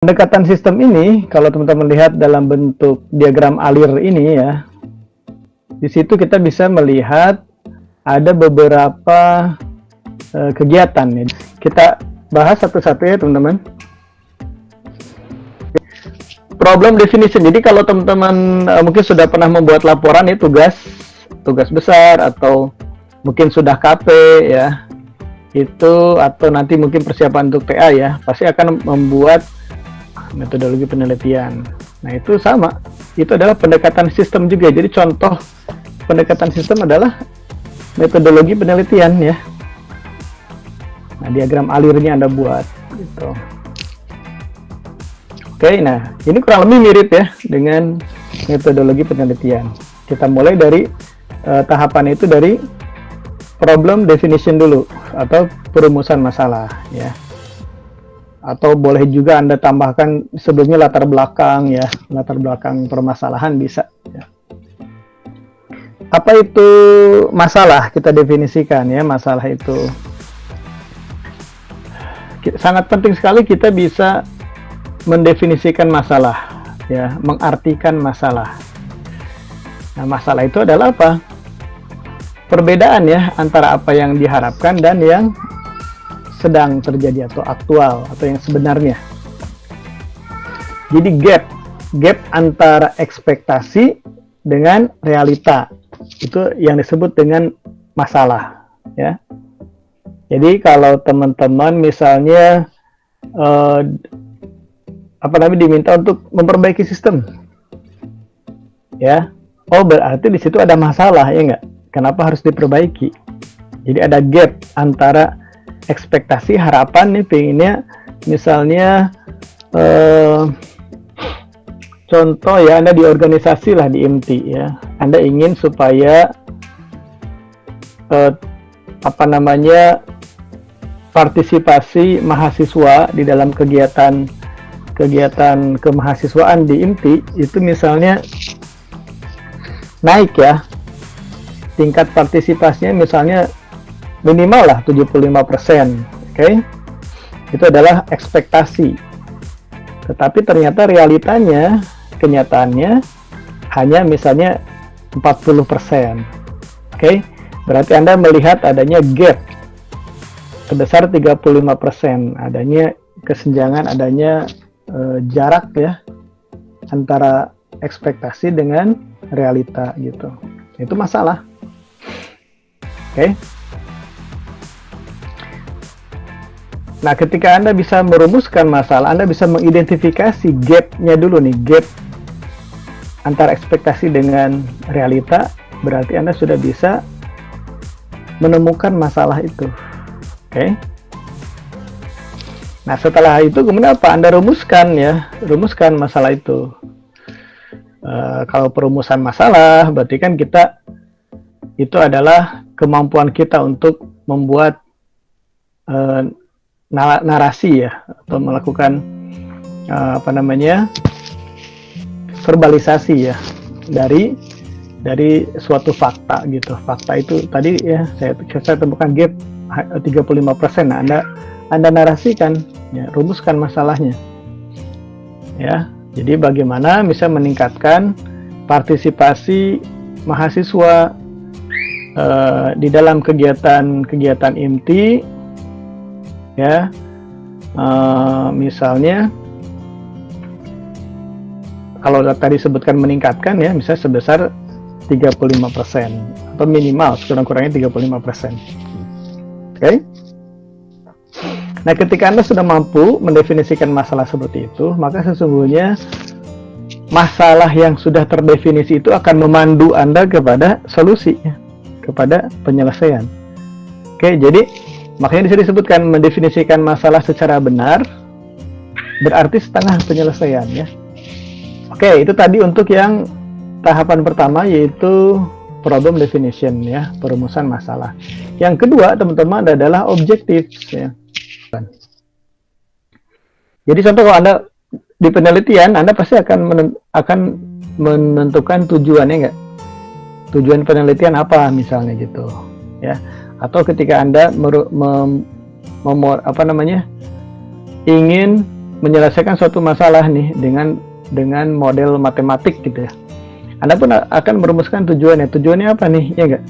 Pendekatan sistem ini, kalau teman-teman lihat dalam bentuk diagram alir ini ya, di situ kita bisa melihat ada beberapa kegiatan ya. Kita bahas satu-satu ya teman-teman. Problem definition. Jadi kalau teman-teman mungkin sudah pernah membuat laporan ya, tugas besar atau mungkin sudah KP ya, itu atau nanti mungkin persiapan untuk TA ya, pasti akan membuat metodologi penelitian. Nah itu sama, itu adalah pendekatan sistem juga. Jadi contoh pendekatan sistem adalah metodologi penelitian ya. Nah diagram alirnya Anda buat gitu. Oke, nah ini kurang lebih mirip ya dengan metodologi penelitian. Kita mulai dari tahapan itu dari problem definition dulu atau perumusan masalah ya. Atau boleh juga Anda tambahkan sebelumnya latar belakang ya, latar belakang permasalahan bisa ya. Apa itu masalah? Kita definisikan ya, masalah itu sangat penting sekali kita bisa mendefinisikan masalah ya, mengartikan masalah. Nah, masalah itu adalah apa? Perbedaan ya antara apa yang diharapkan dan yang sedang terjadi atau aktual atau yang sebenarnya. Jadi gap antara ekspektasi dengan realita itu yang disebut dengan masalah ya. Jadi kalau teman-teman misalnya diminta untuk memperbaiki sistem ya, oh berarti di situ ada masalah ya enggak? Kenapa harus diperbaiki? Jadi ada gap antara ekspektasi, harapan nih pengennya misalnya contoh ya, Anda di organisasi lah di IMT ya, Anda ingin supaya partisipasi mahasiswa di dalam kegiatan kemahasiswaan di IMT itu misalnya naik ya, tingkat partisipasinya misalnya minimal lah 75%, oke? Itu adalah ekspektasi. Tetapi ternyata realitanya, kenyataannya hanya misalnya 40%, oke? Berarti Anda melihat adanya gap sebesar 35%, adanya kesenjangan, adanya jarak ya antara ekspektasi dengan realita gitu. Itu masalah, oke? Nah, ketika Anda bisa merumuskan masalah, Anda bisa mengidentifikasi gap-nya dulu nih, gap antara ekspektasi dengan realita, berarti Anda sudah bisa menemukan masalah itu. Oke. Nah, setelah itu kemudian apa? Anda rumuskan ya, rumuskan masalah itu. Kalau perumusan masalah, berarti kan kita itu adalah kemampuan kita untuk membuat narasi ya, atau melakukan verbalisasi ya dari suatu fakta gitu. Fakta itu tadi ya saya temukan gap 35%. Nah, Anda narasikan ya, rumuskan masalahnya ya. Jadi bagaimana bisa meningkatkan partisipasi mahasiswa di dalam kegiatan IMT ya, misalnya kalau tadi sebutkan meningkatkan ya, misalnya sebesar 35% atau minimal sekurang-kurangnya 35%. Oke? Nah, ketika Anda sudah mampu mendefinisikan masalah seperti itu, maka sesungguhnya masalah yang sudah terdefinisi itu akan memandu Anda kepada solusi, kepada penyelesaian. Oke, jadi makanya di sini disebutkan mendefinisikan masalah secara benar berarti setengah penyelesaian ya. Oke, itu tadi untuk yang tahapan pertama, yaitu problem definition ya, perumusan masalah. Yang kedua, teman-teman, adalah objektif ya. Jadi contoh kalau Anda di penelitian, Anda pasti akan menentukan tujuannya enggak? Tujuan penelitian apa misalnya gitu ya. Atau ketika Anda ingin menyelesaikan suatu masalah nih dengan model matematik gitu ya. Anda pun akan merumuskan tujuannya. Tujuannya apa nih? Ya enggak?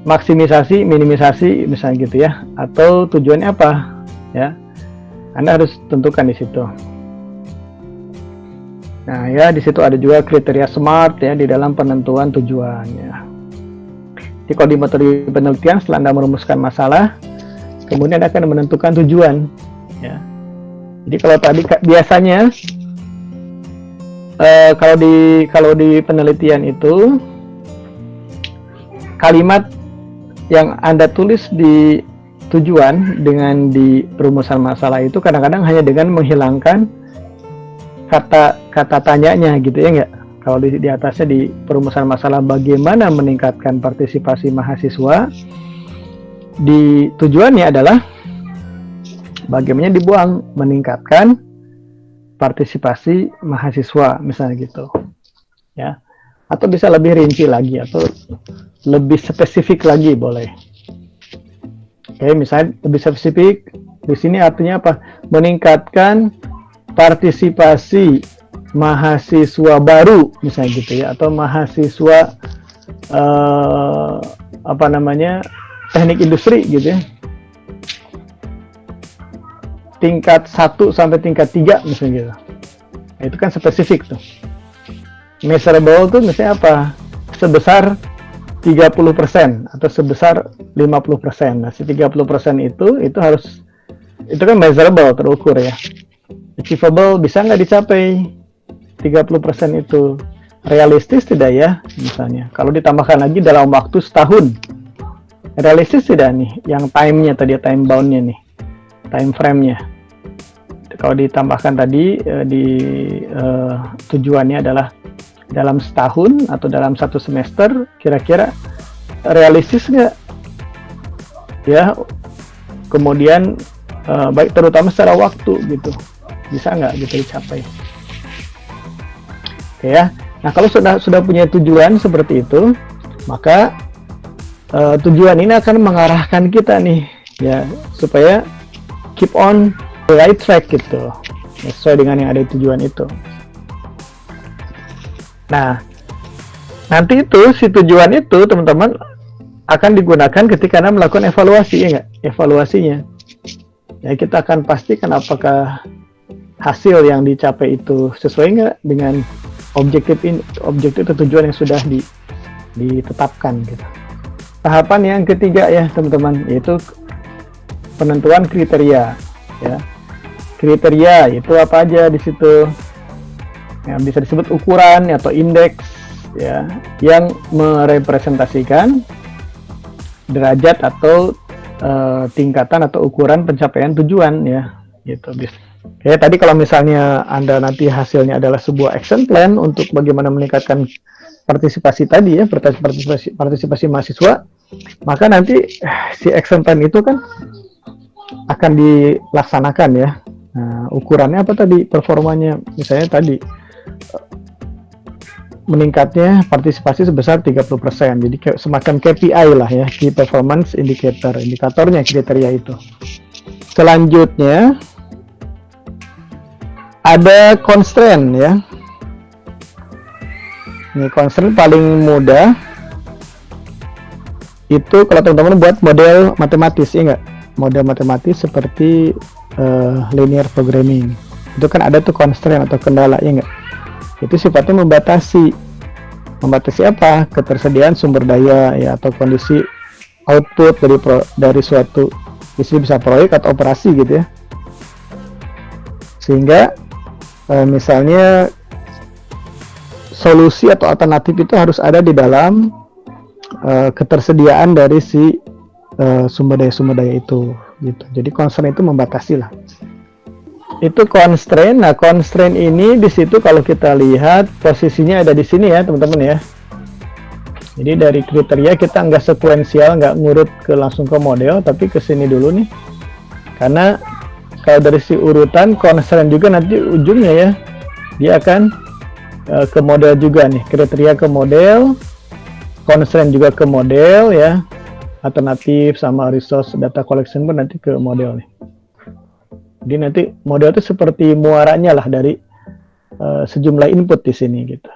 Maksimisasi, minimisasi misalnya gitu ya. Atau tujuannya apa? Ya. Anda harus tentukan di situ. Nah, ya di situ ada juga kriteria SMART ya di dalam penentuan tujuan ya. Jadi kalau di metode penelitian setelah Anda merumuskan masalah, kemudian Anda akan menentukan tujuan ya. Jadi kalau tadi biasanya kalau di penelitian itu kalimat yang Anda tulis di tujuan dengan di perumusan masalah itu kadang-kadang hanya dengan menghilangkan kata tanyanya gitu ya enggak. Kalau di atasnya di perumusan masalah bagaimana meningkatkan partisipasi mahasiswa, di tujuannya adalah bagaimana dibuang meningkatkan partisipasi mahasiswa misalnya gitu ya, atau bisa lebih rinci lagi atau lebih spesifik lagi boleh. Oke, misalnya lebih spesifik di sini artinya apa? Meningkatkan partisipasi mahasiswa baru misalnya gitu ya, atau mahasiswa teknik industri gitu ya, tingkat 1 sampai tingkat 3 misalnya gitu. Nah, itu kan spesifik tuh. Measurable tuh misalnya apa? Sebesar 30% atau sebesar 50%. Nah, si 30% itu harus, itu kan measurable, terukur ya. Achievable bisa nggak dicapai 30% itu? Realistis tidak ya misalnya? Kalau ditambahkan lagi dalam waktu setahun, realistis tidak nih? Yang time-nya tadi, time bound-nya nih, time frame-nya. Kalau ditambahkan tadi tujuannya adalah dalam setahun atau dalam satu semester, kira-kira realistis nggak ya? Kemudian baik terutama secara waktu gitu, bisa nggak gitu dicapai? Oke ya. Nah kalau sudah punya tujuan seperti itu, maka tujuan ini akan mengarahkan kita nih ya supaya keep on the right track gitu, sesuai dengan yang ada di tujuan itu. Nah, nanti itu si tujuan itu teman-teman akan digunakan ketika Anda melakukan evaluasi ya nggak? Evaluasinya. Ya kita akan pastikan apakah hasil yang dicapai itu sesuai nggak dengan objektif atau tujuan yang sudah ditetapkan gitu. Tahapan yang ketiga ya teman-teman, yaitu penentuan kriteria ya. Kriteria itu apa aja di situ? Yang bisa disebut ukuran atau indeks ya, yang merepresentasikan derajat atau tingkatan atau ukuran pencapaian tujuan ya gitu. Oke, tadi kalau misalnya Anda nanti hasilnya adalah sebuah action plan untuk bagaimana meningkatkan partisipasi tadi ya, partisipasi mahasiswa, maka nanti si action plan itu kan akan dilaksanakan ya. Nah, ukurannya apa tadi? Performanya misalnya tadi meningkatnya partisipasi sebesar 30%. Jadi semacam KPI lah ya, Key Performance Indicator, indikatornya kriteria itu. Selanjutnya ada constraint ya. Ini constraint paling mudah itu kalau teman-teman buat model matematis ya enggak? Model matematis seperti linear programming. Itu kan ada tuh constraint atau kendala ya enggak? Itu sifatnya membatasi apa? Ketersediaan sumber daya ya, atau kondisi output dari suatu, bisa proyek atau operasi gitu ya. Sehingga misalnya solusi atau alternatif itu harus ada di dalam ketersediaan dari si sumber daya itu gitu. Jadi constraint itu membatasi lah. Itu constraint. Nah, constraint ini di situ kalau kita lihat posisinya ada di sini ya, teman-teman ya. Jadi dari kriteria kita nggak sekuensial, nggak ngurut langsung ke model, tapi ke sini dulu nih. Karena kalau dari si urutan constraint juga nanti ujungnya ya, dia akan ke model juga nih. Kriteria ke model, constraint juga ke model ya. Alternatif sama resource data collection pun nanti ke model nih. Jadi nanti model itu seperti muaranya lah dari sejumlah input di sini gitu.